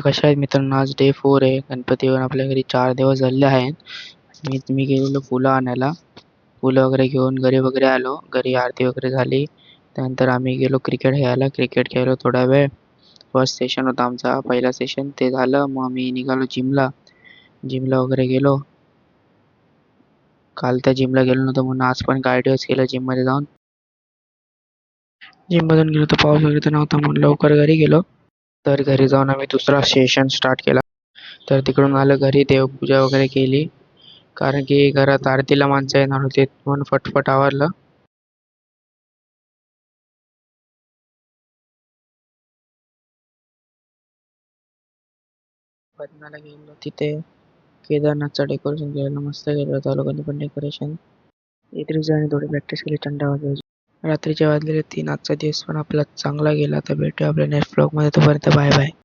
कशा आहेत मित्रांनो? आज डे 4 आहे. गणपती येऊन आपल्या घरी 4 दिवस झाले आहेत. मी गेलेलो फुलं आणायला. फुलं वगैरे घेऊन घरी वगैरे आलो. घरी आरती वगैरे झाली. त्यानंतर आम्ही गेलो क्रिकेट खेळायला. क्रिकेट खेळलो थोडा वेळ. फर्स्ट सेशन होता आमचा, पहिला सेशन ते झालं. मग आम्ही निघालो जिमला. जिमला वगैरे गेलो. काल त्या जिमला गेलो नव्हतो म्हणून आज पण कार्डिओच केलं जिममध्ये जाऊन. जिममधून गेलो तर पाऊस वगैरे तर नव्हता म्हणून लवकर घरी गेलो. तर घरी जाऊन आम्ही दुसरा सेशन स्टार्ट केला. तर तिकडून आलं घरी, देवपूजा वगैरे केली. कारण की घरात आरतीला माणसं येणार होते म्हणून फटफट आवरलं. पद्माला गेलो तिथे केदारनाथचं डेकोरेशन केलेलं मस्त केलं होतं लोकांनी पण डेकोरेशन. आणि थोडी प्रॅक्टिस केली थंड वाजवायची. रात्रीचे वाजलेले 3. आजचा दिवस पण आपला चांगला गेला. तर भेटूया आपल्या नेक्स्ट ब्लॉगमध्ये. तोपर्यंत बाय बाय.